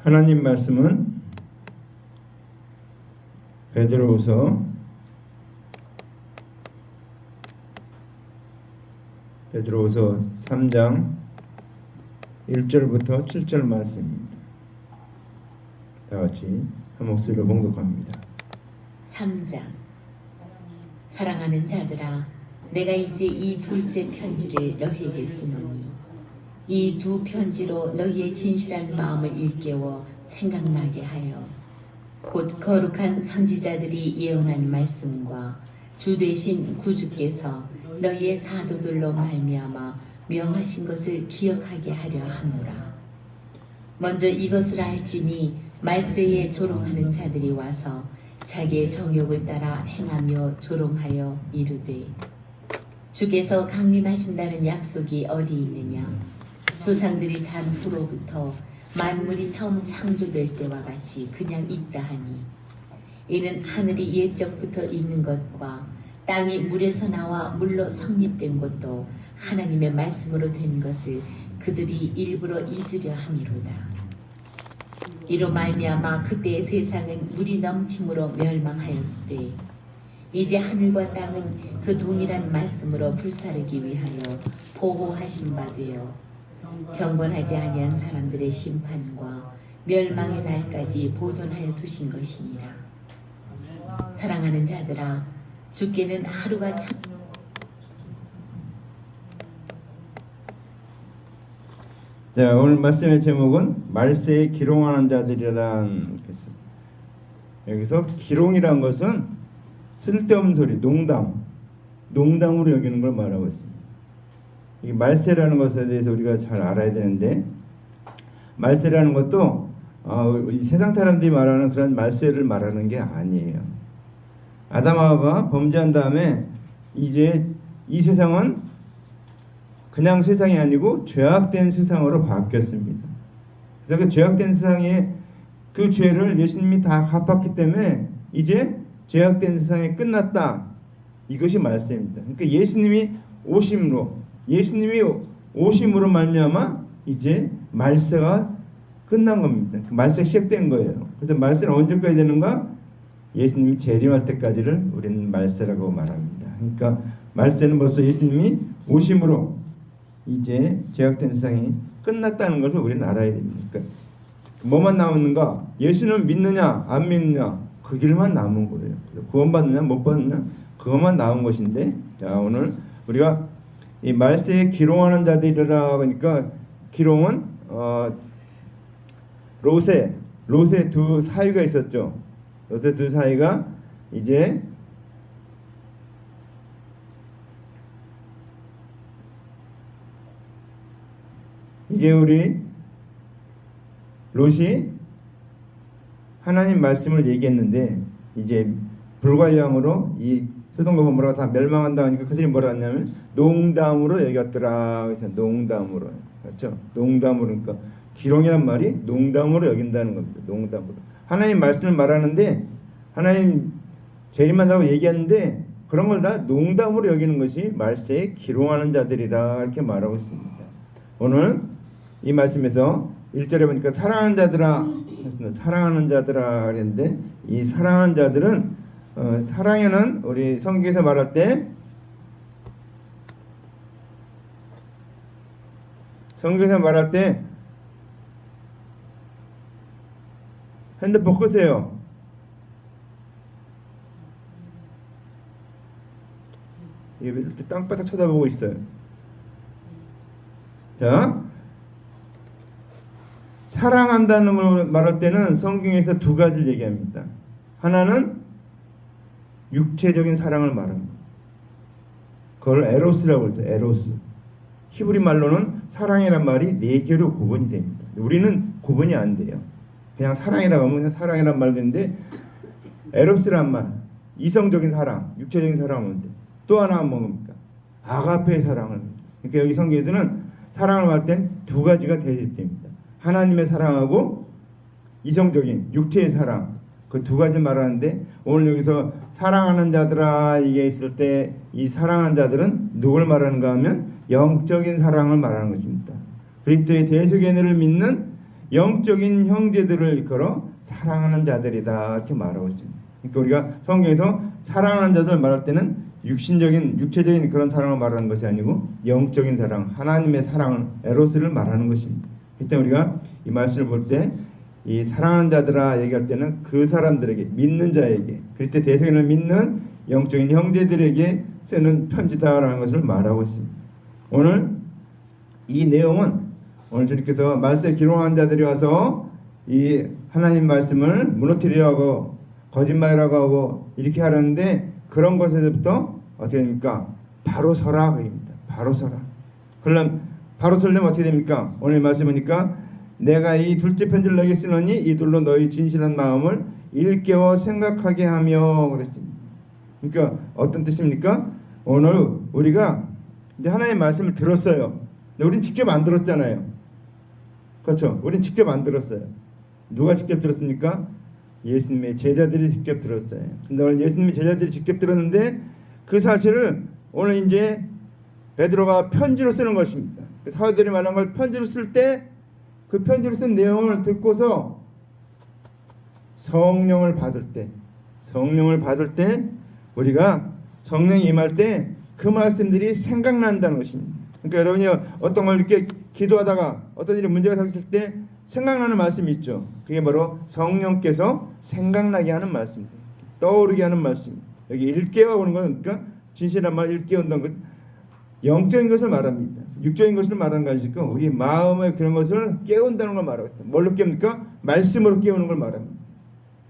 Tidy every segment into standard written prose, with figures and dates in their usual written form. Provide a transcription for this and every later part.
하나님 말씀은 베드로후서 3장 1절부터 7절 말씀입니다. 다 같이 한 목소리로 봉독합니다. 3장. 사랑하는 자들아, 내가 이제 이 둘째 편지를 너희에게 쓰노니 이 두 편지로 너희의 진실한 마음을 일깨워 생각나게 하여 곧 거룩한 선지자들이 예언한 말씀과 주 되신 구주께서 너희의 사도들로 말미암아 명하신 것을 기억하게 하려 하노라. 먼저 이것을 알지니 말세에 조롱하는 자들이 와서 자기의 정욕을 따라 행하며 조롱하여 이르되 주께서 강림하신다는 약속이 어디 있느냐. 조상들이 잔 후로부터 만물이 처음 창조될 때와 같이 그냥 있다 하니 이는 하늘이 옛적부터 있는 것과 땅이 물에서 나와 물로 성립된 것도 하나님의 말씀으로 된 것을 그들이 일부러 잊으려 함이로다. 이로 말미암아 그때의 세상은 물이 넘침으로 멸망하였으되 이제 하늘과 땅은 그 동일한 말씀으로 불사르기 위하여 보호하신 바 되어 경건하지 아니한 사람들의 심판과 멸망의 날까지 보존하여 두신 것이니라. 사랑하는 자들아, 주께는 하루가 참 자, 오늘 말씀의 제목은 말세에 기롱하는 자들이라는 것입니다. 여기서 기롱이란 것은 쓸데없는 소리, 농담으로 여기는 걸 말하고 있습니다. 이 말세라는 것에 대해서 우리가 잘 알아야 되는데, 말세라는 것도 이 세상 사람들이 말하는 그런 말세를 말하는 게 아니에요. 아담하가 범죄한 다음에 이제 이 세상은 그냥 세상이 아니고 죄악된 세상으로 바뀌었습니다. 그래서 그 죄악된 세상에 그 죄를 예수님이 다 갚았기 때문에 이제 죄악된 세상이 끝났다. 이것이 말세입니다. 그러니까 예수님이 오심으로 말미암아 이제 말세가 끝난 겁니다. 그 말세가 시작된 거예요. 그래서 말세는 언제까지 되는가? 예수님이 재림할 때까지를 우리는 말세라고 말합니다. 그러니까 말세는 벌써 예수님이 오심으로 이제 죄악된 세상이 끝났다는 것을 우리는 알아야 됩니다. 그러니까 뭐만 남았는가? 예수는 믿느냐 안 믿느냐 그 길만 남은 거예요. 구원받느냐 못 받느냐 그것만 남은 것인데, 자, 오늘 우리가 이 말세에 기롱하는 자들이라 하니까 기롱은 롯의 두 사위가 있었죠. 롯의 두 사위가 이제 우리 롯이 하나님 말씀을 얘기했는데 이제 불과 영으로 이 소돔과 고모라가 다 멸망한다 하니까 그들이 뭐라 했냐면 농담으로 여겼더라. 그래서 농담으로, 그렇죠? 농담으로, 그러니까 기롱이란 말이 농담으로 여긴다는 겁니다. 농담으로 하나님 말씀을 말하는데 하나님 재림한다고 얘기하는데 그런 걸 다 농담으로 여기는 것이 말세에 기롱하는 자들이라 이렇게 말하고 있습니다. 오늘 이 말씀에서 1절에 보니까 사랑하는 자들아 그랬는데 이 사랑하는 자들은 사랑에는 우리 성경에서 말할 때 핸드폰 끄세요. 이렇게 땅바닥 쳐다보고 있어요. 자, 사랑한다는 걸 말할 때는 성경에서 두 가지를 얘기합니다. 하나는 육체적인 사랑을 말합니다. 그걸 에로스라고 그러죠. 에로스. 히브리 말로는 사랑이란 말이 네 개로 구분이 됩니다. 우리는 구분이 안 돼요. 그냥 사랑이라고 하면 그냥 사랑이란 말인데 에로스란 말, 이성적인 사랑, 육체적인 사랑은 또 하나는 뭡니까? 아가페의 사랑을. 그러니까 여기 성경에서는 사랑을 말할 땐 두 가지가 대립됩니다. 하나님의 사랑하고 이성적인 육체의 사랑, 그 두 가지 말하는데 오늘 여기서 사랑하는 자들아 이게 있을 때 이 사랑하는 자들은 누굴 말하는가 하면 영적인 사랑을 말하는 것입니다. 그리스도의 대속의 은혜를 믿는 영적인 형제들을 걸어 사랑하는 자들이다 이렇게 말하고 있습니다. 그러니까 우리가 성경에서 사랑하는 자들 말할 때는 육체적인 그런 사랑을 말하는 것이 아니고 영적인 사랑, 하나님의 사랑을 에로스를 말하는 것입니다. 그때 우리가 이 말씀을 볼 때 이 사랑하는 자들아 얘기할 때는 그 사람들에게, 믿는 자에게, 그리스도 대속인을 믿는 영적인 형제들에게 쓰는 편지다라는 것을 말하고 있습니다. 오늘 이 내용은 오늘 주님께서 말세에 기록한 자들이 와서 이 하나님 말씀을 무너뜨리려고 거짓말이라고 하고 이렇게 하려는데 그런 것에서부터 어떻게 됩니까? 바로 서라 그입니다. 바로 서라. 그러면 바로 서려면 어떻게 됩니까? 오늘 말씀 보니까 내가 이 둘째 편지를 너에게 쓰노니 이들로 너희 진실한 마음을 일깨워 생각하게 하며 그랬습니다. 그러니까 어떤 뜻입니까? 오늘 우리가 이제 하나님의 말씀을 들었어요. 근데 우린 직접 안 들었잖아요. 그렇죠? 우린 직접 안 들었어요. 누가 직접 들었습니까? 예수님의 제자들이 직접 들었어요. 근데 오늘 예수님의 제자들이 직접 들었는데 그 사실을 오늘 이제 베드로가 편지로 쓰는 것입니다. 사도들이 말한 걸 편지로 쓸 때 그 편지로 쓴 내용을 듣고서 성령을 받을 때 우리가 성령이 임할 때 그 말씀들이 생각난다는 것입니다. 그러니까 여러분이 어떤 걸 이렇게 기도하다가 어떤 일이 문제가 생겼을 때 생각나는 말씀이 있죠. 그게 바로 성령께서 생각나게 하는 말씀입니다. 떠오르게 하는 말씀입니다. 여기 일깨워 오는 건 그러니까 진실한 말 일깨운다는 것, 영적인 것을 말합니다. 육적인 것을 말하는 것이 아니고 우리 마음의 그런 것을 깨운다는 걸 말하고 있습니다. 뭘로 깨웁니까? 말씀으로 깨우는 걸 말합니다.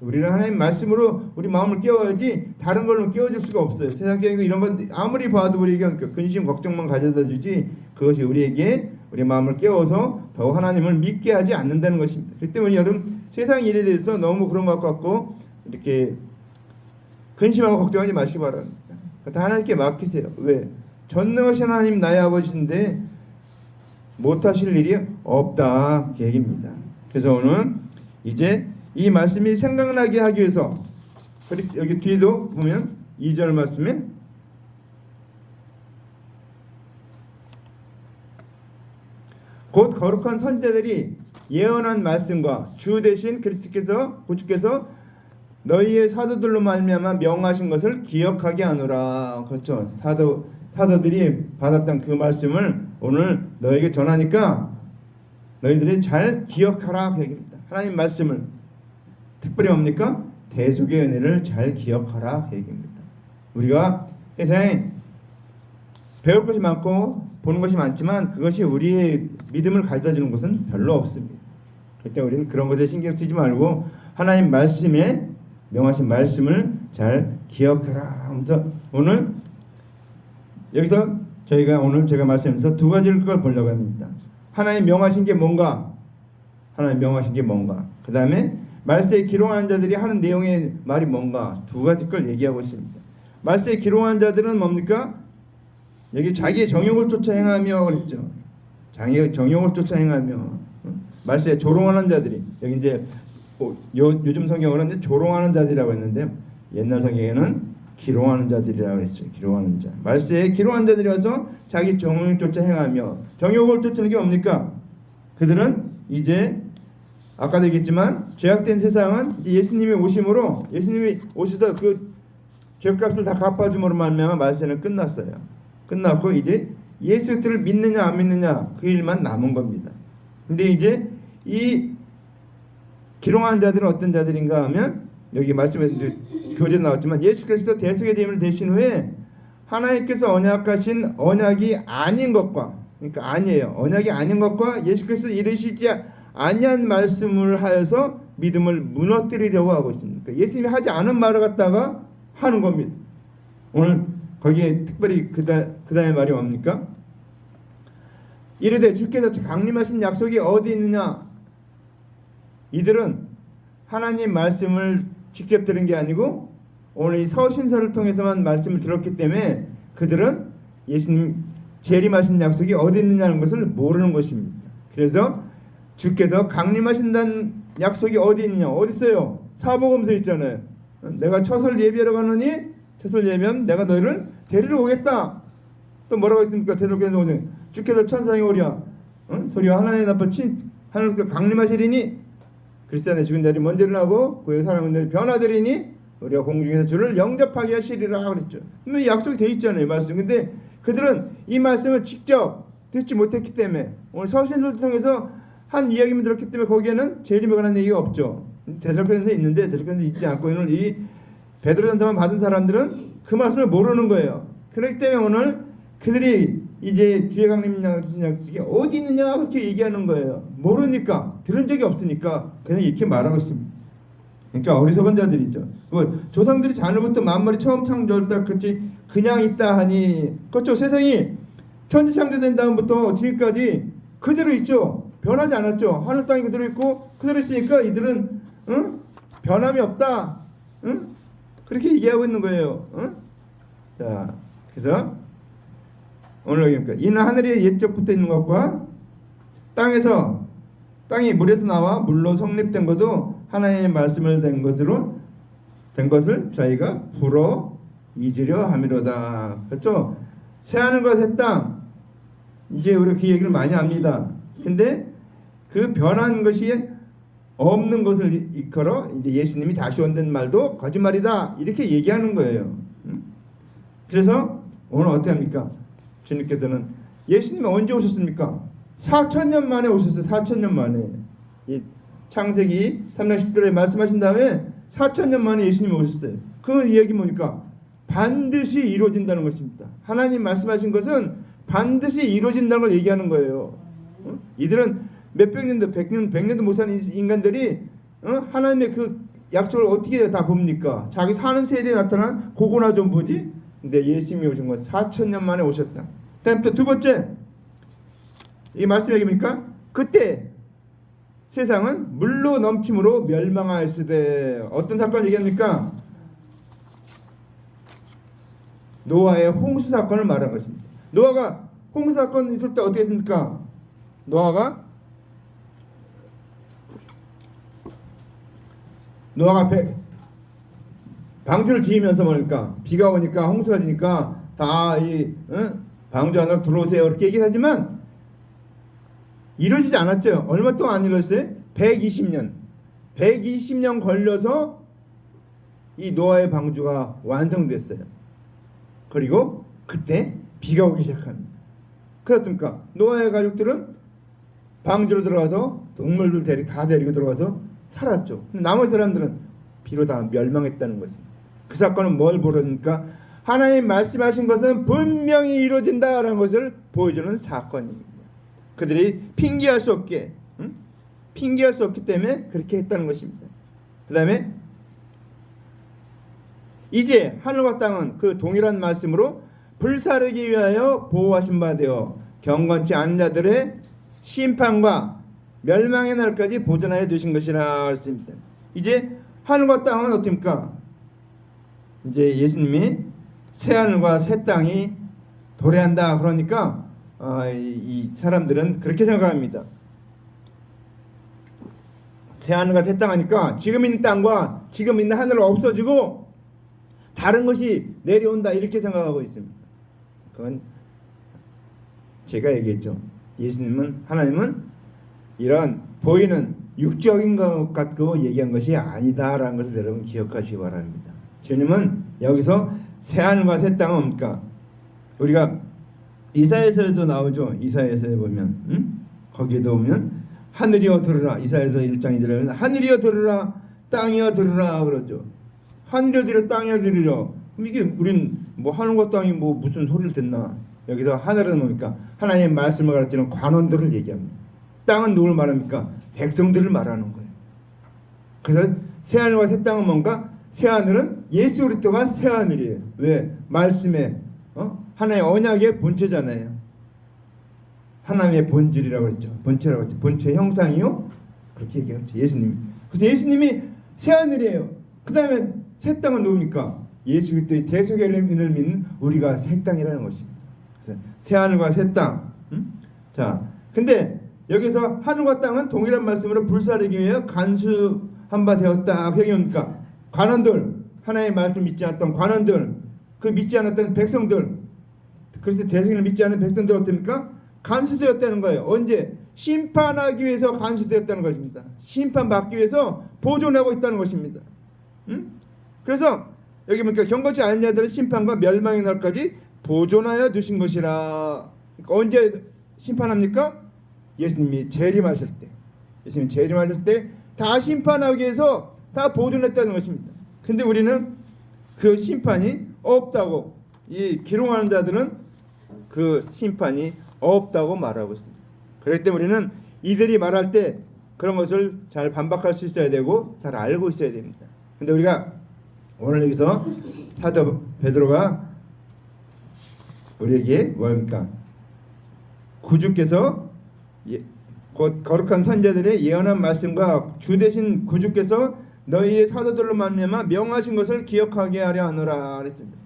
우리는 하나님 말씀으로 우리 마음을 깨워야지 다른 걸로 깨워줄 수가 없어요. 세상적인 거 이런 건 아무리 봐도 우리에게 근심 걱정만 가져다 주지 그것이 우리에게 우리 마음을 깨워서 더욱 하나님을 믿게 하지 않는다는 것입니다. 그렇기 때문에 여러분 세상 일에 대해서 너무 그런 것 같고 이렇게 근심하고 걱정하지 마시기 바랍니다. 다 하나님께 맡기세요. 왜? 전능하신 하나님 나의 아버지인데 못하실 일이 없다 그 얘기입니다. 그래서 오늘 이제 이 말씀이 생각나게 하기 위해서 여기 뒤에도 보면 2절 말씀에 곧 거룩한 선지자들이 예언한 말씀과 주 대신 그리스도께서 구주께서 너희의 사도들로 말미암아 명하신 것을 기억하게 하노라. 그렇죠. 사도들이 받았던 그 말씀을 오늘 너에게 전하니까 너희들이 잘 기억하라 그 얘기입니다. 하나님 말씀을 특별히 뭡니까? 대속의 은혜를 잘 기억하라 그 얘기입니다. 우리가 세상에 배울 것이 많고 보는 것이 많지만 그것이 우리의 믿음을 가져다 주는 것은 별로 없습니다. 그때 우리는 그런 것에 신경 쓰지 말고 하나님 말씀에 명하신 말씀을 잘 기억하라 하면서 오늘 여기서 저희가 오늘 제가 말씀하면서 두 가지를 걸 보려고 합니다. 하나님 명하신 게 뭔가, 그 다음에 말세에 기록하는 자들이 하는 내용의 말이 뭔가, 두 가지 걸 얘기하고 있습니다. 말세에 기록하는 자들은 뭡니까? 여기 자기의 정욕을 쫓아 행하며 그랬죠. 자기의 정욕을 쫓아 행하며 말세에 조롱하는 자들이, 여기 이제 요즘 성경으로는 이제 조롱하는 자들이라고 했는데 옛날 성경에는 기롱하는 자들이라고 했죠. 기롱하는 자. 말세에 기롱하는 자들이 와서 자기 정욕을 쫓아 행하며, 정욕을 쫓는 게 뭡니까? 그들은 이제 아까도 얘기했지만 죄악된 세상은 예수님의 오심으로, 예수님이 오셔서 그 죄값을 다 갚아줌으로 말미암아 말세는 끝났어요. 끝났고 이제 예수 그리스도를 믿느냐 안 믿느냐 그 일만 남은 겁니다. 근데 이제 이 기롱하는 자들은 어떤 자들인가 하면 여기 말씀에 교재 나왔지만 예수 그리스도 대속의 제물을 대신 후에 하나님께서 언약하신 언약이 아닌 것과, 그러니까 아니에요. 언약이 아닌 것과 예수 그리스도 이르시지 아니한 말씀을 하여서 믿음을 무너뜨리려고 하고 있습니다. 그러니까 예수님이 하지 않은 말을 갖다가 하는 겁니다. 오늘 거기에 특별히 그다음에 말이 뭡니까? 이르되 주께서 강림하신 약속이 어디 있느냐? 이들은 하나님 말씀을 직접 들은 게 아니고 오늘 이 서신서를 통해서만 말씀을 들었기 때문에 그들은 예수님 재림하신 약속이 어디 있느냐는 것을 모르는 것입니다. 그래서 주께서 강림하신다는 약속이 어디 있느냐? 어디 있어요? 사복음서에 있잖아요. 내가 처소를 예비하러 가느니 처소를 예비하면 내가 너희를 데리러 오겠다. 또 뭐라고 했습니까? 데리러 오겠다. 주께서 천상에 오랴 소리와 하나님의 나팔 하늘께 강림하시리니 그리스도의 죽은 자리 먼저 일어나고 그의 사람들이 변화되리니 우리가 공중에서 주를 영접하게 하시리라 그랬죠. 이 약속이 돼 있잖아요, 이 말씀. 근데 그들은 이 말씀을 직접 듣지 못했기 때문에 오늘 서신을 통해서 한 이야기만 들었기 때문에 거기에는 재림에 관한 얘기가 없죠. 대적편에 있는데 대적편에 있지 않고 오늘 이 베드로전서만 받은 사람들은 그 말씀을 모르는 거예요. 그렇기 때문에 오늘 그들이 이제 주의 강림 약속이 어디 있느냐 그렇게 얘기하는 거예요. 모르니까, 들은 적이 없으니까 그냥 이렇게 말하고 있습니다. 그러니까 어리석은 자들이죠. 조상들이 자늘부터 만물이 처음 창조했다 그렇지 그냥 있다 하니 그렇죠. 세상이 천지 창조된 다음부터 지금까지 그대로 있죠. 변하지 않았죠. 하늘 땅이 그대로 있고 그대로 있으니까 이들은 변함이 없다. 그렇게 얘기하고 있는 거예요. 자, 그래서 오늘 여기니까 이는 하늘에 옛적부터 있는 것과 땅이 물에서 나와 물로 성립된 것도 하나님의 말씀을 된 것을 저희가 불어 잊으려 함이로다. 그렇죠? 새 하늘과 새 땅 이제 우리 그 얘기를 많이 합니다. 근데 그 변한 것이 없는 것을 일컬어 이제 예수님이 다시 온다는 말도 거짓말이다 이렇게 얘기하는 거예요. 그래서 오늘 어떻게 합니까? 주님께서는 예수님이 언제 오셨습니까? 4,000년 만에 오셨어요. 4,000년 만에. 이 창세기 3장 10절에 말씀하신 다음에 4,000년 만에 예수님이 오셨어요. 그 이야기 뭐니까 반드시 이루어진다는 것입니다. 하나님 말씀하신 것은 반드시 이루어진다는 걸 얘기하는 거예요. 이들은 몇백 년도, 100년도 못 사는 인간들이 하나님의 그 약속을 어떻게 다 봅니까? 자기 사는 세대에 나타난 고고나 좀 보지? 근데 예수님이 오신 건 4,000년 만에 오셨다. 다음 또 두 번째, 이 말씀 얘기입니까? 그때 세상은 물로 넘침으로 멸망하였으되 어떤 사건 얘기합니까? 노아의 홍수 사건을 말한 것입니다. 노아가 홍수 사건 있을 때 어떻게 했습니까? 노아가 방주를 지으면서 뭐니까 비가 오니까 홍수가 지니까 다 이 방주 안으로 들어오세요 이렇게 얘기를 하지만 이루어지지 않았죠. 얼마 동안 안 이루어졌어요? 120년 걸려서 이 노아의 방주가 완성됐어요. 그리고 그때 비가 오기 시작합니다. 그렇습니까? 노아의 가족들은 방주로 들어가서 동물들 다 데리고 들어가서 살았죠. 나머지 사람들은 비로 다 멸망했다는 것입니다. 그 사건은 뭘 보여줍니까? 하나님 말씀하신 것은 분명히 이루어진다라는 것을 보여주는 사건입니다. 그들이 핑계할 수 없기 때문에 그렇게 했다는 것입니다. 그 다음에 이제 하늘과 땅은 그 동일한 말씀으로 불사르기 위하여 보호하신 바 되어 경건치 않은 자들의 심판과 멸망의 날까지 보존하여 두신 것이라 했습니다. 이제 하늘과 땅은 어떻습니까? 이제 예수님이 새 하늘과 새 땅이 도래한다 그러니까 이 사람들은 그렇게 생각합니다. 새 하늘과 새 땅 하니까 지금 있는 땅과 지금 있는 하늘은 없어지고 다른 것이 내려온다 이렇게 생각하고 있습니다. 그건 제가 얘기했죠. 하나님은 이런 보이는 육적인 것 같고 얘기한 것이 아니다라는 것을 여러분 기억하시기 바랍니다. 주님은 여기서 새 하늘과 새 땅은 뭡니까? 우리가 이사야서에도 나오죠. 이사야서에 보면 거기에도 보면 하늘이여 들으라. 이사야서 1장 2절에 하늘이여 들으라 땅이여 들으라 그러죠. 하늘이여 들으라 땅이여 들으라. 이게 우린 뭐 하늘과 땅이 뭐 무슨 소리를 듣나. 여기서 하늘은 뭡니까? 하나님의 말씀을 가르치는 관원들을 얘기합니다. 땅은 누굴 말합니까? 백성들을 말하는 거예요. 그래서 새 하늘과 새 땅은 뭔가? 새 하늘은 예수 그리스도가 새 하늘이에요. 왜? 말씀에 하나의 언약의 본체잖아요. 하나님의 본질이라고 했죠. 본체라고 했죠. 본체 형상이요. 그렇게 얘기했죠. 예수님이. 그래서 예수님이 새 하늘이에요. 그 다음에 새 땅은 누굽니까? 예수 그리스도의 대속의인을 믿는 우리가 새 땅이라는 것입니다. 그래서 새 하늘과 새 땅. 자, 근데 여기서 하늘과 땅은 동일한 말씀으로 불사르기 위해 간수한 바 되었다. 그게 뭡니까? 관원들, 하나님의 말씀 믿지 않았던 관원들, 그 믿지 않았던 백성들, 그래서 대승을 믿지 않는 백성들 어떻습니까? 간수되었다는 거예요. 언제? 심판하기 위해서 간수되었다는 것입니다. 심판받기 위해서 보존하고 있다는 것입니다. 그래서 여기 보니까 경건치 않은 자들의 심판과 멸망의 날까지 보존하여 두신 것이라. 그러니까 언제 심판합니까? 예수님이 재림하실 때. 예수님이 재림하실 때 다 심판하기 위해서 다 보존했다는 것입니다. 근데 우리는 그 심판이 없다고, 이 기롱하는 자들은 그 심판이 없다고 말하고 있습니다. 그렇기 때문에 우리는 이들이 말할 때 그런 것을 잘 반박할 수 있어야 되고 잘 알고 있어야 됩니다. 근데 우리가 오늘 여기서 사도 베드로가 우리에게 뭡니까? 구주께서 곧 거룩한 선자들의 예언한 말씀과 주 되신 구주께서 너희의 사도들로 말미암아 명하신 것을 기억하게 하려 하노라 그랬습니다.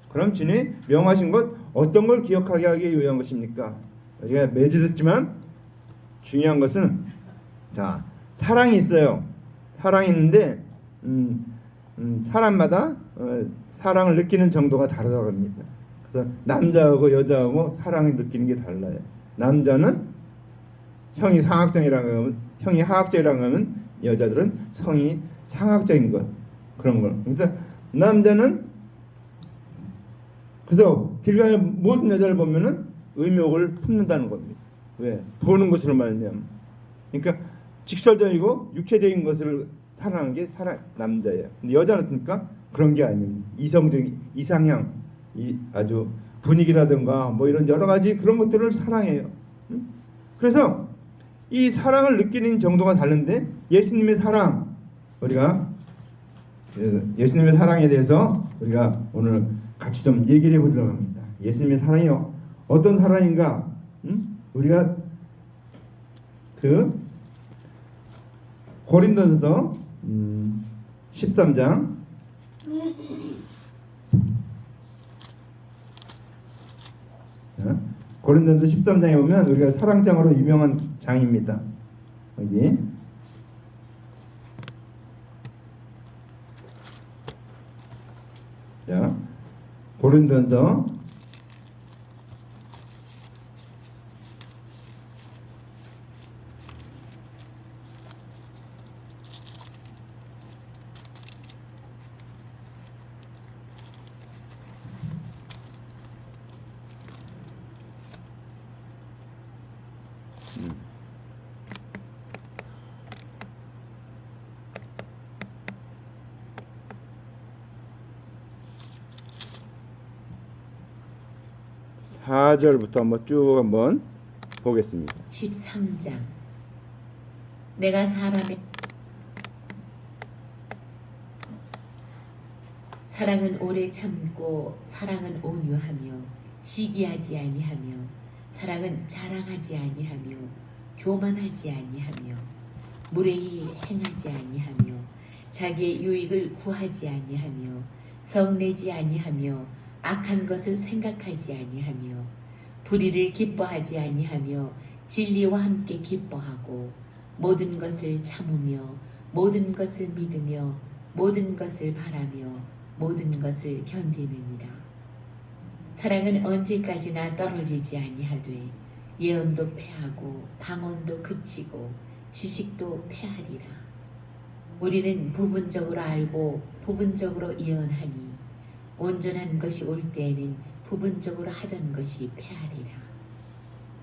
그럼 주님 명하신 것 어떤 걸 기억하게 하기 위한 것입니까? 우리가 매주 듣지만 중요한 것은 자, 사랑이 있어요. 사랑이 있는데 사람마다 사랑을 느끼는 정도가 다르다고 합니다. 그래서 남자하고 여자하고 사랑을 느끼는 게 달라요. 남자는 형이 상학적이라고 하면, 형이 하학적이라고 하면 여자들은 성이 상학적인 것, 그런 걸. 그래서 남자는 그래서 길 가는 모든 여자를 보면은 의욕을 품는다는 겁니다. 왜? 보는 것으로 말미암아. 그러니까 직설적이고 육체적인 것을 사랑하는 게 남자예요. 근데 여자는 어떻습니까? 그런 게 아닙니다. 이성적인 이상향, 아주 분위기라든가 뭐 이런 여러 가지 그런 것들을 사랑해요. 그래서 이 사랑을 느끼는 정도가 다른데 예수님의 사랑, 우리가 예수님의 사랑에 대해서 우리가 오늘 같이 좀 얘기를 해보려고 합니다. 예수님의 사랑이요, 어떤 사랑인가? 우리가 그 고린도전서 13장 고린도전서 13장에 보면 우리가 사랑장으로 유명한 장입니다. 여기 자, 고린도전서 4절부터 한번 쭉 한번 보겠습니다. 13장. 내가 사랑은 오래 참고 사랑은 온유하며 시기하지 아니하며 사랑은 자랑하지 아니하며 교만하지 아니하며 무례히 행하지 아니하며 자기의 유익을 구하지 아니하며 성내지 아니하며 악한 것을 생각하지 아니하며 불의를 기뻐하지 아니하며 진리와 함께 기뻐하고 모든 것을 참으며 모든 것을 믿으며 모든 것을 바라며 모든 것을 견디느니라. 사랑은 언제까지나 떨어지지 아니하되 예언도 패하고 방언도 그치고 지식도 패하리라. 우리는 부분적으로 알고 부분적으로 예언하니 온전한 것이 올 때에는 부분적으로 하던 것이 패하리라.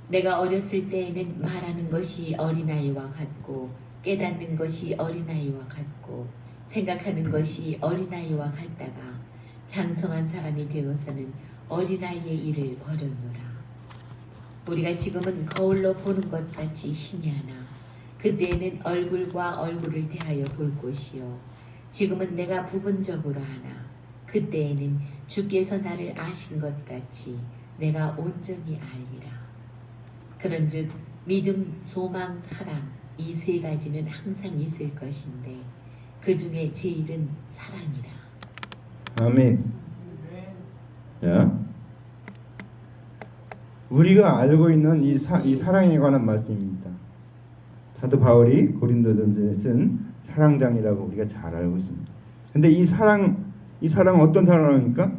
내가 어렸을 때에는 말하는 것이 어린아이와 같고 깨닫는 것이 어린아이와 같고 생각하는 것이 어린아이와 같다가 장성한 사람이 되어서는 어린아이의 일을 버렸노라. 우리가 지금은 거울로 보는 것 같이 희미하나 그때에는 얼굴과 얼굴을 대하여 볼 것이요 지금은 내가 부분적으로 하나 그때에는 주께서 나를 아신 것 같이 내가 온전히 알리라. 그런즉 믿음, 소망, 사랑 이 세 가지는 항상 있을 것인데 그 중에 제일은 사랑이라. 아멘. 자, 우리가 알고 있는 이 사랑에 관한 말씀입니다. 사도 바울이 고린도전서에 쓴 사랑장이라고 우리가 잘 알고 있습니다. 근데 이 사랑은 어떤 사랑입니까?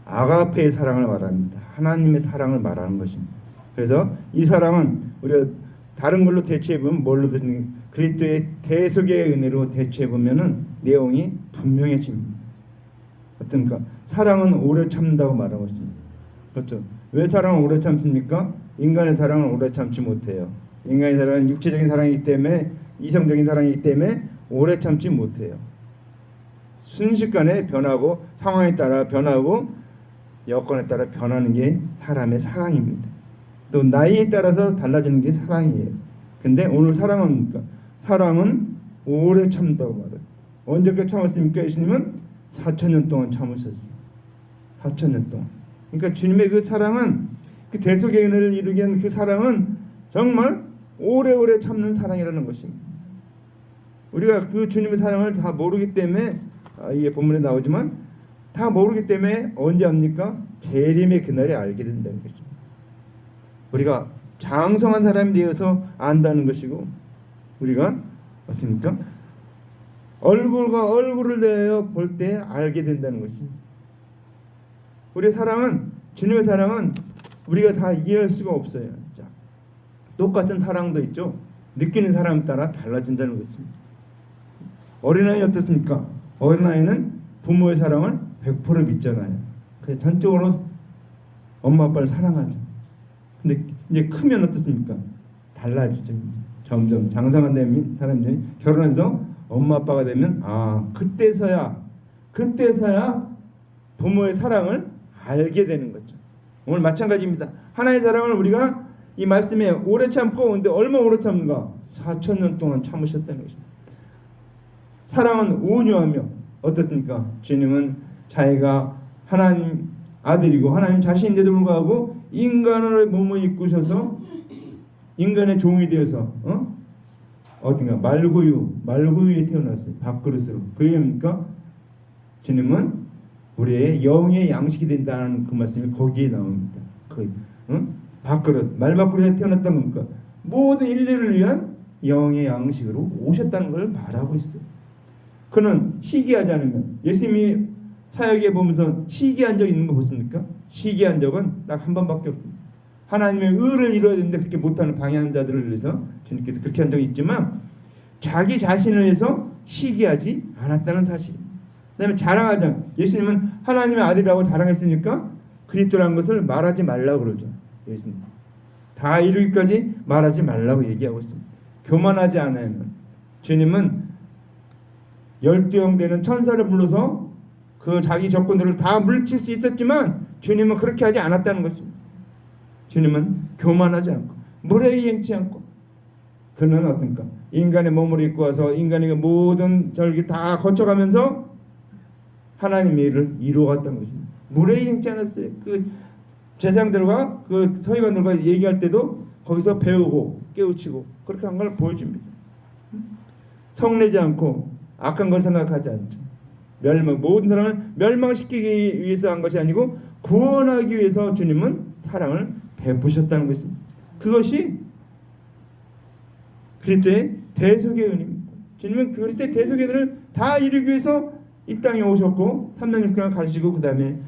아가페의 사랑을 말합니다. 하나님의 사랑을 말하는 것입니다. 그래서 이 사랑은 우리가 다른 걸로 대체해 보면 뭘로 그리스도의 대속의 은혜로 대체해 보면은 내용이 분명해집니다. 어떤가? 사랑은 오래 참는다고 말하고 있습니다. 그렇죠? 왜 사랑은 오래 참습니까? 인간의 사랑은 오래 참지 못해요. 인간의 사랑은 육체적인 사랑이기 때문에, 이성적인 사랑이기 때문에 오래 참지 못해요. 순식간에 변하고, 상황에 따라 변하고, 여건에 따라 변하는 게 사람의 사랑입니다. 또 나이에 따라서 달라지는 게 사랑이에요. 근데 오늘 사랑은 뭡니까? 사랑은 오래 참다고 말해요. 언제까지 참았습니까? 예수님은 4,000년 동안 참으셨어요. 4,000년 동안. 그러니까 주님의 그 사랑은, 그 대속의 은혜를 이루기 위한 그 사랑은 정말 오래오래 참는 사랑이라는 것입니다. 우리가 그 주님의 사랑을 다 모르기 때문에, 이게 본문에 나오지만 다 모르기 때문에 언제 합니까? 재림의 그날에 알게 된다는 거죠. 우리가 장성한 사람이 되어서 안다는 것이고, 우리가 어떻습니까? 얼굴과 얼굴을 대하여 볼 때 알게 된다는 것입니다. 우리의 사랑은, 주님의 사랑은 우리가 다 이해할 수가 없어요. 자, 똑같은 사랑도 있죠. 느끼는 사람 따라 달라진다는 것입니다. 어린아이 어떻습니까? 어린아이는 부모의 사랑을 100% 믿잖아요. 그래서 전적으로 엄마 아빠를 사랑하죠. 근데 이제 크면 어떻습니까? 달라지죠. 점점 장성한 되면 사람들이 결혼해서 엄마 아빠가 되면 그때서야 부모의 사랑을 알게 되는 거죠. 오늘 마찬가지입니다. 하나님의 사랑을 우리가 이 말씀에 오래 참고, 근데 얼마 오래 참는가? 4,000년 동안 참으셨다는 것입니다. 사랑은 온유하며 어떻습니까? 주님은 자기가 하나님 아들이고 하나님 자신인데도 불구하고 인간의 몸을 입고셔서 인간의 종이 되어서 어떤가? 말구유에 태어났어요. 밥그릇으로. 그게 뭡니까? 주님은 우리의 영의 양식이 된다는 그 말씀이 거기에 나옵니다. 밥그릇, 말밥그릇에 태어났다는 겁니까? 모든 인류를 위한 영의 양식으로 오셨다는 걸 말하고 있어요. 그는 시기하지 않으면, 예수님이 사역에 보면서 시기한 적 있는 거 보십니까? 시기한 적은 딱 한 번밖에 없습니다. 하나님의 의를 이루어야 되는데 그렇게 못하는 방해하는 자들을 위해서 주님께서 그렇게 한 적이 있지만, 자기 자신을 위해서 시기하지 않았다는 사실입니다. 그 다음에 자랑하자. 예수님은 하나님의 아들이라고 자랑했으니까 그리스도라는 것을 말하지 말라고 그러죠. 예수님 다 이루기까지 말하지 말라고 얘기하고 있습니다. 교만하지 않으면. 주님은 12형 되는 천사를 불러서 그 자기 적군들을 다 물리칠 수 있었지만 주님은 그렇게 하지 않았다는 것입니다. 주님은 교만하지 않고 무례히 행치 않고, 그는 어떤가? 인간의 몸을 입고 와서 인간의 모든 절기 다 거쳐가면서 하나님의 일을 이루어갔다는 것입니다. 무례히 행치 않았어요. 그 제사장들과 그 서기관들과 얘기할 때도 거기서 배우고 깨우치고 그렇게 한 걸 보여줍니다. 성내지 않고 악한 걸 생각하지 않죠. 모든 사람을 멸망시키기 위해서 한 것이 아니고 구원하기 위해서 주님은 사랑을 베푸셨다는 것입니다. 그것이 그리스도의 대속의 은혜입니다. 주님은 그리스도의 대속의 은혜를 다 이루기 위해서 이 땅에 오셨고 3년 6개월 가르치고 그 다음에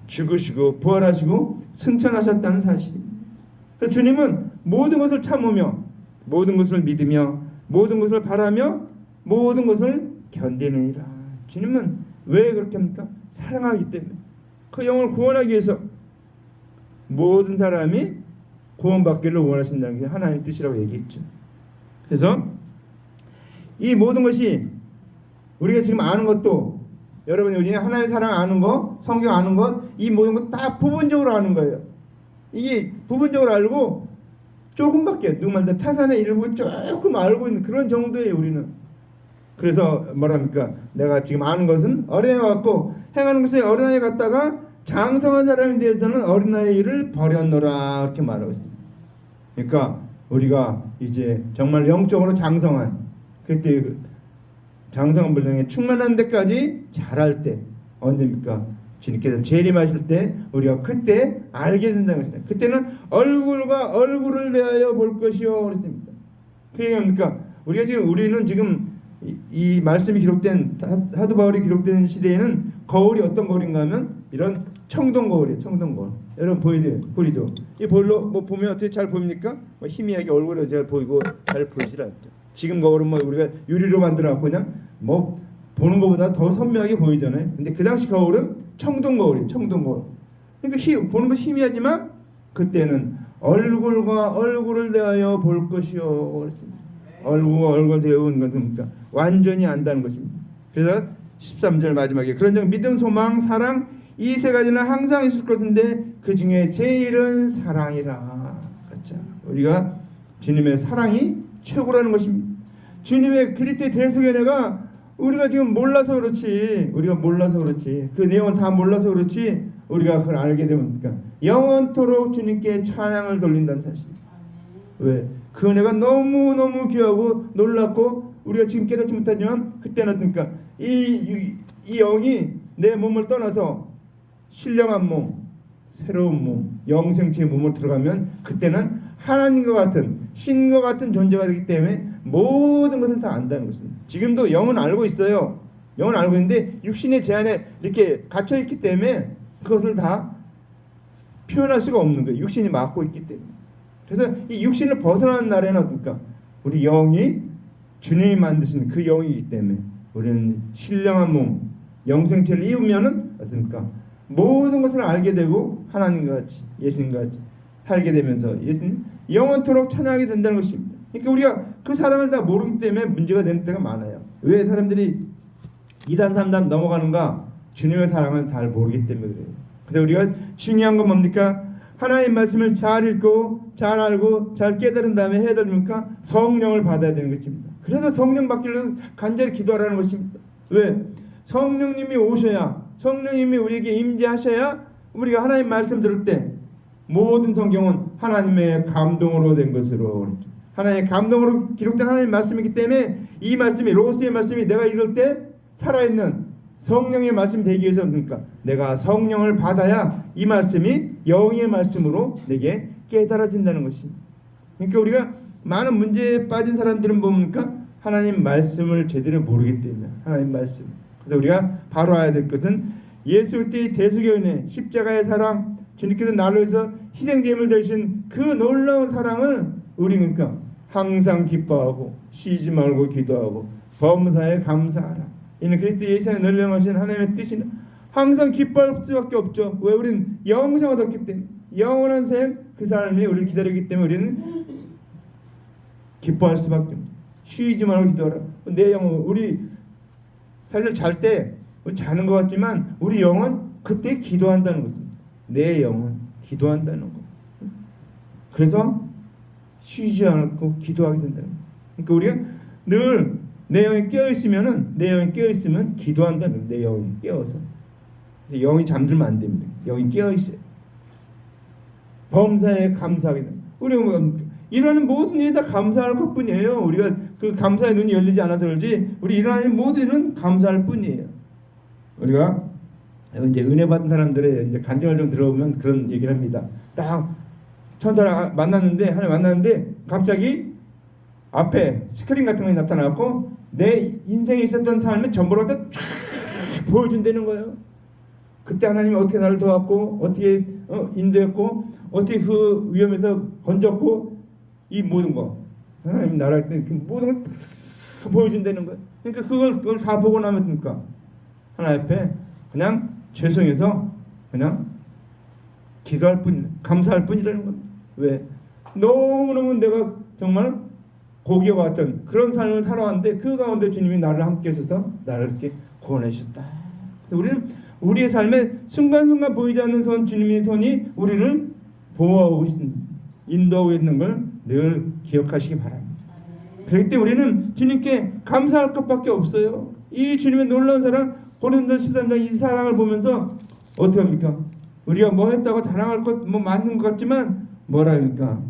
죽으시고 부활하시고 승천하셨다는 사실입니다. 그래서 주님은 모든 것을 참으며, 모든 것을 믿으며, 모든 것을 바라며, 모든 것을 견디느니라. 주님은 왜 그렇게 합니까? 사랑하기 때문에. 그 영을 구원하기 위해서 모든 사람이 구원받기를 원하신다는 게 하나님의 뜻이라고 얘기했죠. 그래서 이 모든 것이 우리가 지금 아는 것도, 여러분이 요즘에 하나님의 사랑 아는 거, 성경 아는 것, 이 모든 것 다 부분적으로 아는 거예요. 이게 부분적으로 알고 조금밖에, 누구말도 타산의 일부 조금 알고 있는 그런 정도예요, 우리는. 그래서 뭐랍니까? 내가 지금 아는 것은 어린아이 같고 행하는 것에 어린아이 같다가 장성한 사람에 대해서는 어린아이를 버렸노라, 이렇게 말하고 있습니다. 그러니까 우리가 이제 정말 영적으로 장성한, 그때 장성한 분량에 충만한 데까지 자랄 때 언제입니까? 주님께서 재림하실 때 우리가 그때 알게 된다는 것입니다. 그때는 얼굴과 얼굴을 대하여 볼 것이요 그랬습니다. 그게 뭡니까? 우리는 지금 이 말씀이 기록된, 사도 바울이 기록된 시대에는 거울이 어떤 거울인가 하면 이런 청동거울이에요. 청동거울. 여러분 보이죠? 이 볼로 뭐 보면 어떻게 잘 보입니까? 뭐 희미하게 얼굴이 잘 보이고 잘 보이질 않죠. 지금 거울은 뭐 우리가 유리로 만들어갖고 그냥 뭐 보는 것보다 더 선명하게 보이잖아요. 근데 그 당시 거울은 청동거울이에요. 청동거울. 그러니까 보는 거 희미하지만 그때는 얼굴과 얼굴을 대하여 볼 것이요. 그랬습니다. 얼굴과 얼굴 대하는 것은 그러니까 완전히 안다는 것입니다. 그래서 13절 마지막에 그런 적 믿음, 소망, 사랑 이 세 가지는 항상 있을 것인데 그 중에 제일은 사랑이라. 그렇죠. 우리가 주님의 사랑이 최고라는 것입니다. 주님의 그리스도의 대속연애가 우리가 지금 몰라서 그렇지, 그 내용을 다 몰라서 그렇지 우리가 그걸 알게 되면 그러니까 영원토록 주님께 찬양을 돌린다는 사실. 왜? 그 은혜가 너무너무 귀하고 놀랍고 우리가 지금 깨닫지 못하지만 그때는 그러니까 이 영이 내 몸을 떠나서 신령한 몸, 새로운 몸, 영생체의 몸으로 들어가면 그때는 하나님과 같은 신과 같은 존재가 되기 때문에 모든 것을 다 안다는 것입니다. 지금도 영은 알고 있어요. 영은 알고 있는데 육신의 제한에 이렇게 갇혀 있기 때문에 그것을 다 표현할 수가 없는 거예요. 육신이 막고 있기 때문에. 그래서 이 육신을 벗어나는 날에는 그러니까 우리 영이 주님이 만드신 그 영이기 때문에 우리는 신령한 몸, 영생체를 입으면은 어떻습니까? 모든 것을 알게 되고 하나님과 같이 예수님과 같이 살게 되면서 예수님 영원토록 찬양하게 된다는 것입니다. 그러니까 우리가 그 사랑을 다 모르기 때문에 문제가 되는 때가 많아요. 왜 사람들이 2단 3단 넘어가는가? 주님의 사랑을 잘 모르기 때문에 그래요. 근데 우리가 중요한 건 뭡니까? 하나님 말씀을 잘 읽고 잘 알고 잘 깨달은 다음에 해야 됩니까? 성령을 받아야 되는 것입니다. 그래서 성령 받기를 간절히 기도하라는 것입니다. 왜? 성령님이 오셔야, 성령님이 우리에게 임재하셔야 우리가 하나님 말씀 들을 때 모든 성경은 하나님의 감동으로 된 것으로 그랬죠. 하나님의 감동으로 기록된 하나님의 말씀이기 때문에 이 말씀이 로고스의 말씀이 내가 읽을 때 살아있는 성령의 말씀이 되기 위해서 그러니까 내가 성령을 받아야 이 말씀이 영의 말씀으로 내게 깨달아진다는 것입니다. 그러니까 우리가 많은 문제에 빠진 사람들은 뭡니까? 하나님 말씀을 제대로 모르기 때문에 하나님 말씀. 그래서 우리가 바로 알아야 될 것은 예수 그리스도의 대속의 은혜, 십자가의 사랑, 주님께서 나를 위해서 희생제물을 되신 그 놀라운 사랑을 우리 그러니까 항상 기뻐하고 쉬지 말고 기도하고 범사에 감사하라. 이는 그리스도 예수 안에 널령하신 하나님의 뜻이는 항상 기뻐할 수밖에 없죠. 왜? 우리는 영생을 얻기 때문에 영원한 생 그 삶이 우리를 기다리기 때문에 우리는 기뻐할 수밖에 없습니다. 쉬지 말고 기도하라. 내 영혼 우리 사실 잘 때 자는 것 같지만 우리 영은 그때 기도한다는 것입니다. 내 영은 기도한다는 것. 그래서 쉬지 않고 기도하게 된다는 것. 그러니까 우리가 늘 내 영이 깨어 있으면 기도한다는 거예요. 내 영이 깨어서. 영이 잠들면 안 됩니다. 영이 깨어 있어요. 범사에 감사하게 됩니다. 우리가 일어나는 모든 일이 다 감사할 것뿐이에요. 우리가 그 감사의 눈이 열리지 않아서 그렇지 우리 일어나는 모든 일은 감사할 뿐이에요. 우리가 이제 은혜 받은 사람들의 이제 간증을 좀 들어보면 그런 얘기를 합니다. 딱 천사를 하나 만났는데 갑자기 앞에 스크린 같은 게 나타나고 내 인생에 있었던 삶의 전부를 다 쫙 보여준다는 거예요. 그때 하나님이 어떻게 나를 도왔고 어떻게 인도했고 어떻게 그 위험에서 건졌고 이 모든 거 하나님 나라할 때 그 모든 걸 다 보여준다는 거예요. 그러니까 그걸 다 보고 나면 그러니까 하나님 앞에 그냥 죄송해서 그냥 기도할 뿐 감사할 뿐이라는 겁니다. 왜? 너무너무 내가 정말 고기와 같은 그런 삶을 살아왔는데 그 가운데 주님이 나를 함께 하셔서 나를 이렇게 구원해 주셨다. 우리는 우리의 삶에 순간순간 보이지 않는 주님의 손이 우리를 보호하고 인도하고 있는 걸 늘 기억하시기 바랍니다. 그렇기 때문에 우리는 주님께 감사할 것밖에 없어요. 이 주님의 놀라운 사랑 고린도서 13장 이 사랑을 보면서 어떻게 합니까? 우리가 뭐 했다고 자랑할 것 뭐 맞는 것 같지만 뭐라 합니까?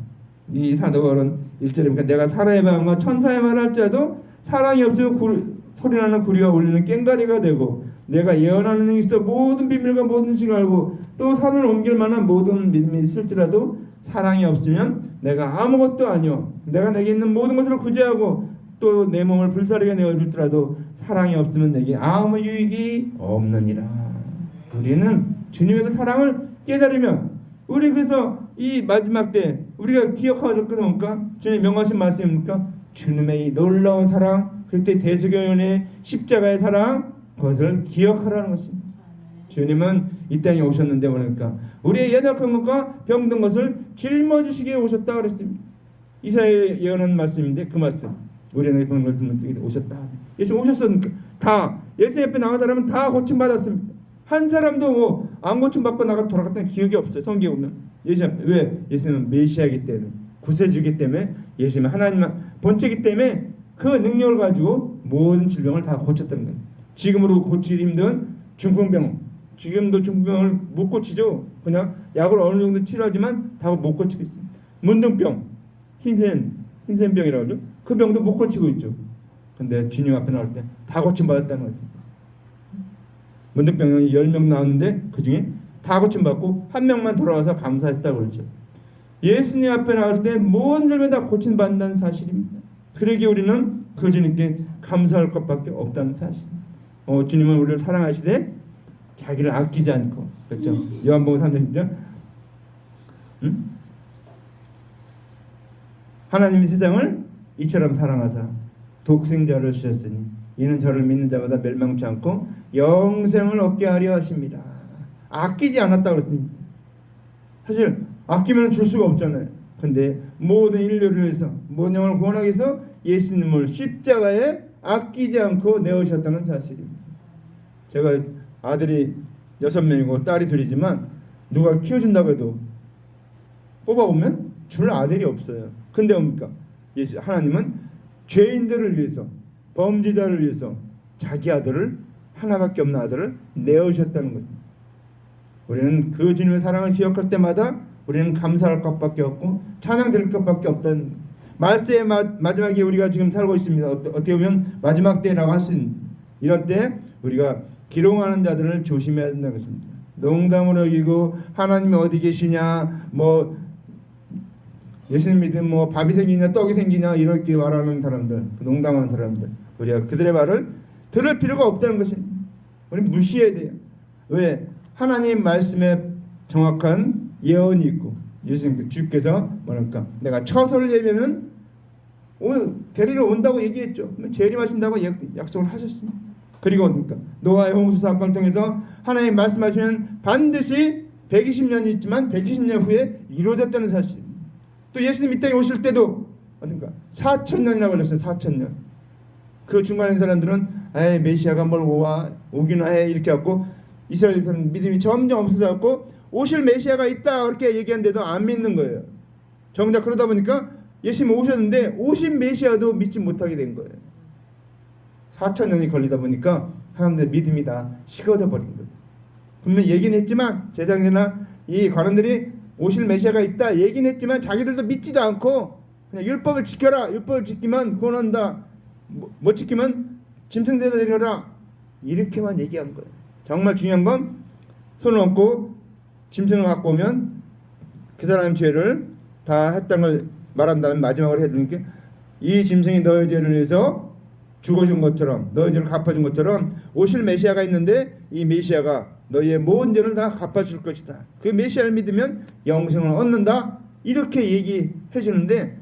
이 사도 바울은 1절입니까? 내가 사람의 마음과 천사의 말을 할지라도 사랑이 없으면 소리나는 구리가 울리는 꽹과리가 되고 내가 예언하는 행위 있어 모든 비밀과 모든 지식을 알고 또 산을 옮길 만한 모든 믿음이 있을지라도 사랑이 없으면 내가 아무것도 아니요 내가 내게 있는 모든 것을 구제하고 또 내 몸을 불사르게 내어줄지라도 사랑이 없으면 내게 아무 유익이 없느니라. 우리는 주님의 그 사랑을 깨달으면 우리 그래서 이 마지막 때 우리가 기억하게 될 것은 뭡니까? 주님 명하신 말씀입니까? 주님의 이 놀라운 사랑, 그때 대속의 십자가의 사랑, 그것을 기억하라는 것입니다. 주님은 이 땅에 오셨는데 그러니까 우리의 연약한 것과 병든 것을 짊어지시기에 오셨다 그랬습니다. 이사야 예언한 말씀인데 그 말씀 우리는 그런 걸 듣는 오셨다. 예수 오셨으니까 다 예수 앞에 나간 사람은 다 고침 받았습니다. 한 사람도 뭐 안 고침 받고 나가 돌아갔다는 기억이 없어요. 성경에 보면 예수 앞에 왜 예수는 메시아이기 때문에 구세주이기 때문에 예수는 하나님의 본체이기 때문에 그 능력을 가지고 모든 질병을 다 고쳤다는 거예요. 지금으로 고치기 힘든 중풍병 지금도 중풍병을 못 고치죠. 그냥 약을 어느 정도 치료하지만 다 못 고치고 있습니다. 문둥병 흰센병이라고 하죠. 그 병도 못 고치고 있죠. 근데 주님 앞에 나올 때 다 고침받았다는 것입니다. 문둥병이 10명 나왔는데 그 중에 다 고침받고 한 명만 돌아와서 감사했다고 그러죠. 예수님 앞에 나올 때 모든 질병 다 고침받는다는 사실입니다. 그러기에 우리는 그 주님께 감사할 것밖에 없다는 사실입니다. 주님은 우리를 사랑하시되 자기를 아끼지 않고 그렇죠. 요한복음 3장 10절 하나님이 세상을 이처럼 사랑하사 독생자를 주셨으니 이는 저를 믿는 자마다 멸망치 않고 영생을 얻게 하려 하십니다. 아끼지 않았다고 그랬습니다. 사실 아끼면 줄 수가 없잖아요. 근데 모든 인류를 위해서 모든 영혼을 구원하기 위해서 예수님을 십자가에 아끼지 않고 내어주셨다는 사실입니다. 제가 아들이 6명이고 딸이 2이지만 누가 키워준다고 해도 뽑아보면 줄 아들이 없어요. 근데 뭡니까? 하나님은 죄인들을 위해서 범죄자를 위해서 자기 아들을 하나밖에 없는 아들을 내어주셨다는 것입니다. 우리는 그 주님의 사랑을 기억할 때마다 우리는 감사할 것밖에 없고 찬양 드릴 것밖에 없다는 말세의 마지막에 우리가 지금 살고 있습니다. 어떻게 보면 마지막 때라고 할 수 있는 이런 때 우리가 기롱하는 자들을 조심해야 된다는 것입니다. 농담으로 여기고 하나님이 어디 계시냐 뭐 예수님 믿으면 뭐 밥이 생기냐 떡이 생기냐 이렇게 말하는 사람들 농담하는 사람들 우리가 그들의 말을 들을 필요가 없다는 것입니다. 우리는 무시해야 돼요. 왜? 하나님 말씀에 정확한 예언이 있고 예수님 주께서 뭐랄까 내가 처소를 예비하면 오늘 데리러 온다고 얘기했죠. 재림하신다고 약속을 하셨습니다. 그리고 그러니까 노아의 홍수 사건을 통해서 하나님 말씀하시면 반드시 120년이 있지만 120년 후에 이루어졌다는 사실입니다. 또 예수님 이 땅에 오실 때도 그러니까 4,000년이나 걸렸어요. 4,000년. 그 중간에 사람들은 메시아가 뭘 오기나 해 이렇게 하고 이스라엘에서는 믿음이 점점 없어져갖고 오실 메시아가 있다 그렇게 얘기하는데도 안 믿는 거예요. 정작 그러다 보니까 예수님 오셨는데 오신 메시아도 믿지 못하게 된 거예요. 4,000년이 걸리다 보니까 사람들 믿음이 다 식어져 버린 거예요. 분명히 얘기는 했지만 제사장이나 이 관원들이 오실 메시아가 있다 얘기는 했지만 자기들도 믿지도 않고 그냥 율법을 지켜라 율법을 지키면 구원한다 못 지키면 짐승대다 내려라 이렇게만 얘기한 거예요. 정말 중요한 건 손을 얹고 짐승을 갖고 오면 그 사람의 죄를 다 했다는 걸 말한 다음에 마지막으로 해주는 게 이 짐승이 너의 죄를 위해서 죽어준 것처럼 너의 죄를 갚아준 것처럼 오실 메시아가 있는데 이 메시아가 너희의 모든 죄를 다 갚아줄 것이다. 그 메시아를 믿으면 영생을 얻는다. 이렇게 얘기해 주는데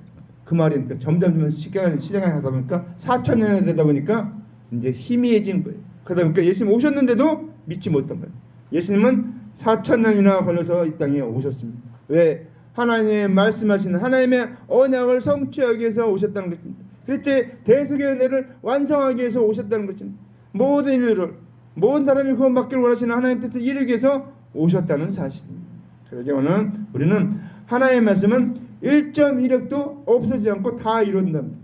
그 말이 점점 시간이 하다 보니까 4,000년이 되다 보니까 이제 희미해진 거예요. 그러다 보니까 예수님 오셨는데도 믿지 못한 거예요. 예수님은 4,000년이나 걸려서 이 땅에 오셨습니다. 왜? 하나님의 말씀하시는 하나님의 언약을 성취하기 위해서 오셨다는 것입니다. 그때 대속의 은혜를 완성하기 위해서 오셨다는 것입니다. 모든 인류를 모든 사람이 구원받기를 원하시는 하나님 뜻을 이루기 위해서 오셨다는 사실입니다. 그러기 오늘 우리는 하나님의 말씀은 1.1획도 없어지지 않고 다 이룬답니다.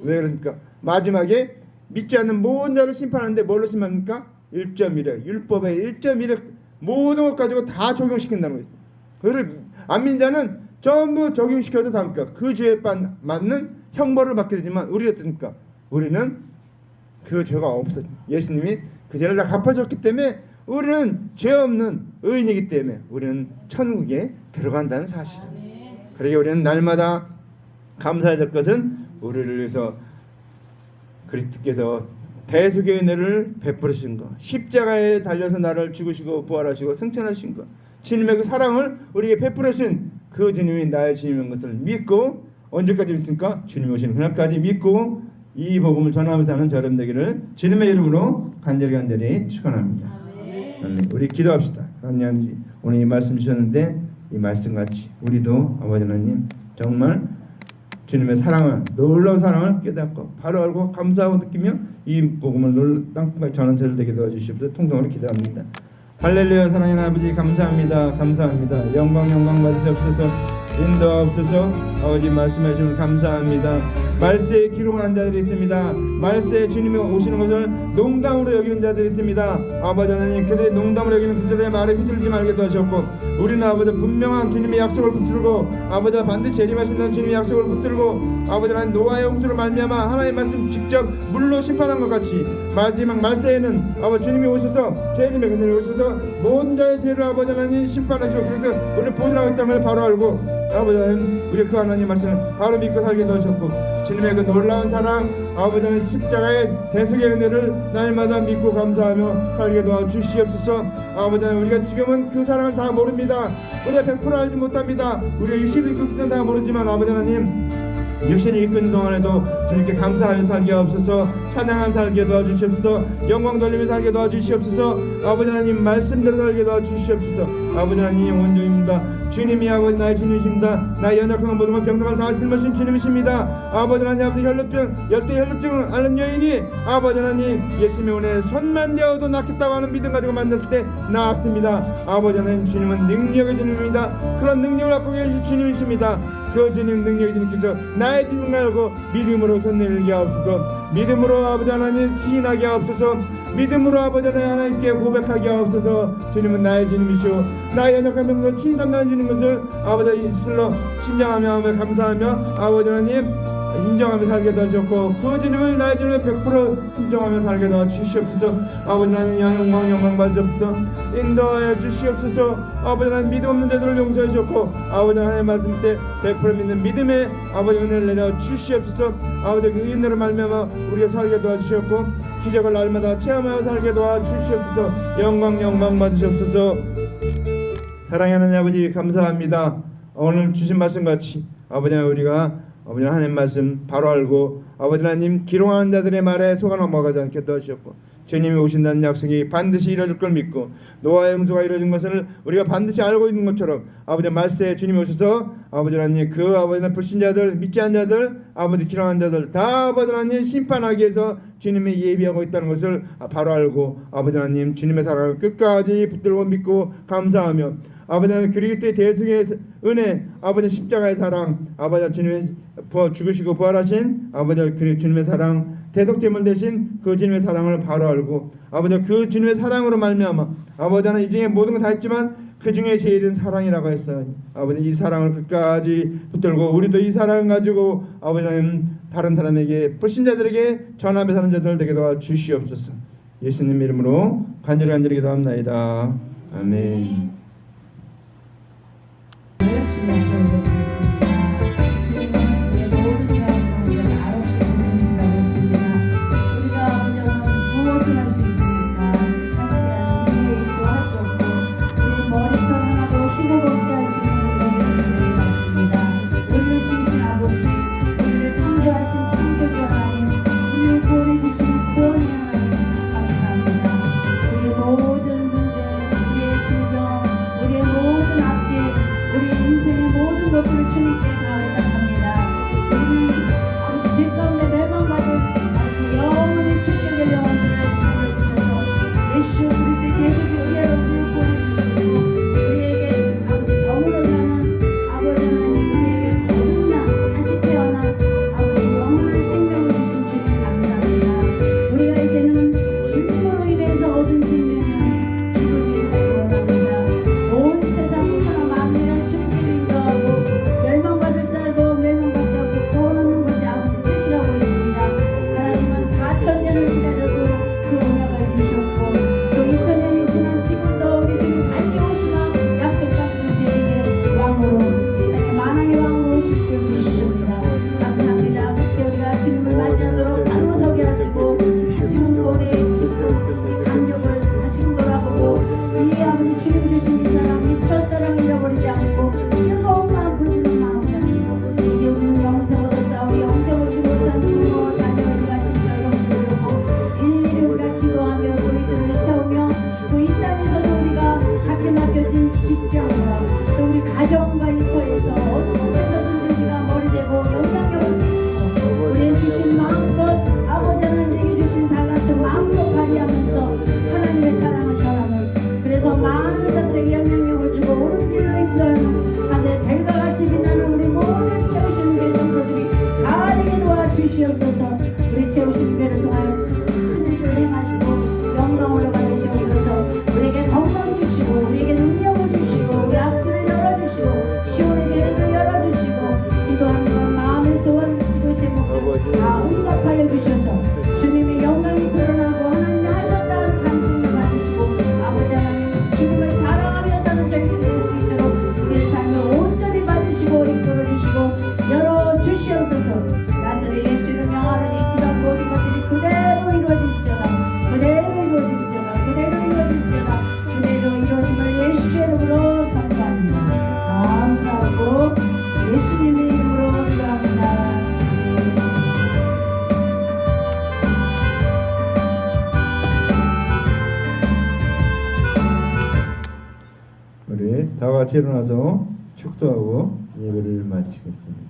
왜 그러니까 마지막에 믿지 않는 모든 자를 심판하는데 뭘로 심판합니까? 1.1획 율법의 1.1획 모든 것 가지고 다 적용시킨다는 거죠. 그를 안 믿는 자는 전부 적용시켜도 답니까? 그 죄에 맞는 형벌을 받게 되지만 우리가 어떻습니까? 우리는 그 죄가 없어요. 예수님이 그 죄를 다 갚아줬기 때문에 우리는 죄 없는 의인이기 때문에 우리는 천국에 들어간다는 사실입니다. 그러게 우리는 날마다 감사해야 될 것은 우리를 위해서 그리스도께서 대속의 은혜를 베풀으신 것, 십자가에 달려서 나를 죽으시고 부활하시고 승천하신 것, 주님의 그 사랑을 우리에게 베풀으신 그 주님이 나의 주님인 것을 믿고, 언제까지 믿습니까? 주님이 오시는 그날까지 믿고 이 복음을 전하면서 하는 저런 되기를 주님의 이름으로 간절히 축원합니다. 아멘. 우리 기도합시다. 하나님, 오늘 이 말씀 주셨는데 이 말씀같이 우리도 아버지 하나님 정말 주님의 사랑을, 놀라운 사랑을 깨닫고 바로 알고 감사하고 느끼며 이 복음을 땅끝까지 전하는 저를 되게 도와주시옵소서. 통성으로 기도합니다. 할렐루야. 사랑하는 아버지 감사합니다. 감사합니다. 영광 받으시옵소서. 인도하옵소서. 아버지 말씀해 주시면 감사합니다. 말세에 기록한 자들이 있습니다. 말세에 주님이 오시는 것을 농담으로 여기는 자들이 있습니다. 아버지 하나님, 그들의 농담으로 여기는 그들의 말에 휘둘리지 말게 도와주셨고, 우리는 아버지 분명한 주님의 약속을 붙들고, 아버지가 반드시 재림하신다는 주님의 약속을 붙들고, 아버지 하나님 노아의 홍수로 말미암아 하나님의 말씀 직접 물로 심판한 것 같이 마지막 말세에는 아버지 주님이 오셔서 죄인의 그늘에 오셔서 모든 자의 죄를 아버지 하나님 심판하시고, 그래서 우리를 보존하겠다는 걸 바로 알고, 아버지 하나님, 우리 그 하나님 말씀을 바로 믿고 살게 도와주셨고, 주님의 그 놀라운 사랑, 아버지 하나님 십자가의 대속의 은혜를 날마다 믿고 감사하며 살게 도와주시옵소서. 아버지 하나님, 우리가 지금은 그 사랑을 다 모릅니다. 우리가 100% 알지 못합니다. 우리가 육신을 입고 있는 다 모르지만 아버지 하나님, 육신이 입고 있는 동안에도 주님께 감사하며 살게 하옵소서. 찬양하며 살게 도와주시옵소서. 영광 돌리며 살게 도와주시옵소서. 아버지 하나님, 말씀대로 살게 도와주시옵소서. 아버지 하나님, 온종입니다. 주님이 아버지 나의 주님이십니다. 나의 연약한 모든 것 병동을 다 짊으신 주님이십니다. 아버지 하나님, 아버지 혈루병, 열대 혈루증을 앓는 여인이 아버지 하나님 예수님의 은혜에 손만 대어도 낫겠다고 하는 믿음 가지고 만날 때 나았습니다. 아버지 하나님, 주님은 능력의 주님입니다. 그런 능력을 갖고 계신 주님이십니다. 그 주님 능력의 주님께서 나의 주님을 알고 믿음으로 손 내밀게 하옵소서. 믿음으로 아버지 하나님 시인하게 하옵소서. 믿음으로 아버지 하나님께 고백하게 하옵소서. 주님은 나의 주님이시오. 나의 연약한 병으로 친히 담당하는 주님 것을 아버지 입술로 신장하며 감사하며 아버지 하나님 인정하며 살게 도와주셨고, 그 주님을 나의 주님을 100% 순종하며 살게 도와주시옵소서. 아버지 하나님, 영광 받으시옵소서. 인도하여 주시옵소서. 아버지 하나님, 믿음 없는 자들을 용서해 주셨고, 아버지 하나님 말씀 때 100% 믿는 믿음의 아버지 은혜를 내려 주시옵소서. 아버지 그 은혜로 말미암아 우리가 살게 도와주셨고, 기적을 날마다 체험하여 살게 도와주시옵소서. 영광 받으시옵소서. 사랑하는 아버지 감사합니다. 오늘 주신 말씀같이 아버지 하나님, 우리가 아버지 하나님 말씀 바로 알고 아버지 하나님 기롱하는 자들의 말에 속아 넘어가지 않게 도와주셨고, 주님이 오신다는 약속이 반드시 이루어질 걸 믿고 노아의 홍수가 이루어진 것을 우리가 반드시 알고 있는 것처럼 아버지 말세에 주님이 오셔서 아버지 하나님 그 아버지 하나님 불신자들, 믿지 않는 자들, 아버지 기롱하는 자들 다 아버지 하나님 심판하기 위해서 주님이 예비하고 있다는 것을 바로 알고 아버지 하나님 주님의 사랑을 끝까지 붙들고 믿고 감사하며 아버지 하나님 그리스도의 대승의 은혜, 아버지 십자가의 사랑, 아버지 주님의 죽으시고 부활하신 아버지 그 주님의 사랑, 대속제물 대신 그 주님의 사랑을 바로 알고 아버지 그 주님의 사랑으로 말미암아 아버지 하나님 이 중에 모든 건 다 있지만 그 중에 제일은 사랑이라고 했어요. 아버지 이 사랑을 끝까지 붙들고 우리도 이 사랑을 가지고 아버지 하나님 다른 사람에게 불신자들에게 전하며 사는 자들 되게 도와주시옵소서. 예수님 이름으로 간절히 기도합나이다. 아멘. 주님 앞으로 올려드리겠습니다. 주님은 우리의 모든 대학을 말없이 주님이시라고 했습니다. 우리가 아버지는 무엇을 할 수 있습니까? 한 시간 우리의 일도 할 수 없고 우리의 머리털 하나도 휘고 걷게 하시는 우리의 맞습니다. 우리를 지으신 아버지, 우리를 창조하신 창조주 하나님, 우리를 구원해 주시는 구원의 하나님 감사합니다. 우리의 모든 문제, 우리의 질병, 우리의 모든 악기, 우리 인생의 모든 것들을 세우신 배를 통하여 큰 일을 행하시고 영광을 받으시옵소서. 우리에게 건강 주시고 우리에게 능력을 주시고 우리 앞길을 열어주시고 시온의 대를 열어주시고 기도하는 것 마음의 소원 기도 제목을 다 응답하여 주셔서 주님의 영광이 드러나고 하나님이 하셨다는 감동을 받으시고 아버지 하나님 주님을 자랑하며 사는 저희들이 될 수 있도록 우리의 삶을 온전히 봐주시고 이끌어주시고 열어주시옵소서. 나사렛 예수 이름 명하노니 기도한 모든 것들이 그대로 이루어질지어다. 그대로 이루어질지어다. 그대로 이루어질지어다. 그대로 이루어짐을 예수 이름으로 선포합니다. 감사하고 예수님의 이름으로 기도합니다. 우리 다 같이 일어나서 축도하고 예배를 마치겠습니다.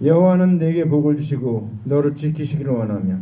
여호와는 내게 복을 주시고 너를 지키시기를 원하며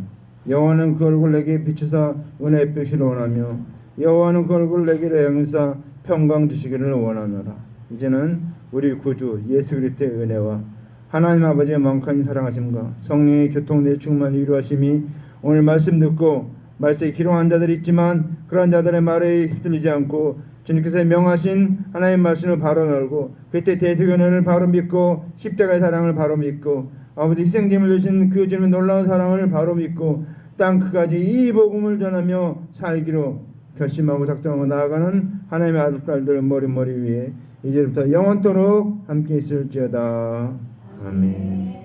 여호와는 그 얼굴 내게 비추사 은혜 베푸시기를 원하며 여호와는 그 얼굴 내게 향하사 평강 주시기를 원하노라. 이제는 우리 구주 예수 그리스도의 은혜와 하나님 아버지의 만칸히 사랑하심과 성령의 교통내 충만 위로하심이 오늘 말씀 듣고 말씀에 기록한 자들이 있지만 그런 자들의 말에 휩쓸리지 않고 주님께서 명하신 하나님의 말씀을 바로 알고 그때 대속연을 바로 믿고 십자가의 사랑을 바로 믿고 아버지 희생됨을 주신 그 주님의 놀라운 사랑을 바로 믿고 땅 끝까지 이 복음을 전하며 살기로 결심하고 작정하고 나아가는 하나님의 아들 딸들 머리 위에 이제부터 영원토록 함께 있을지어다. 아멘.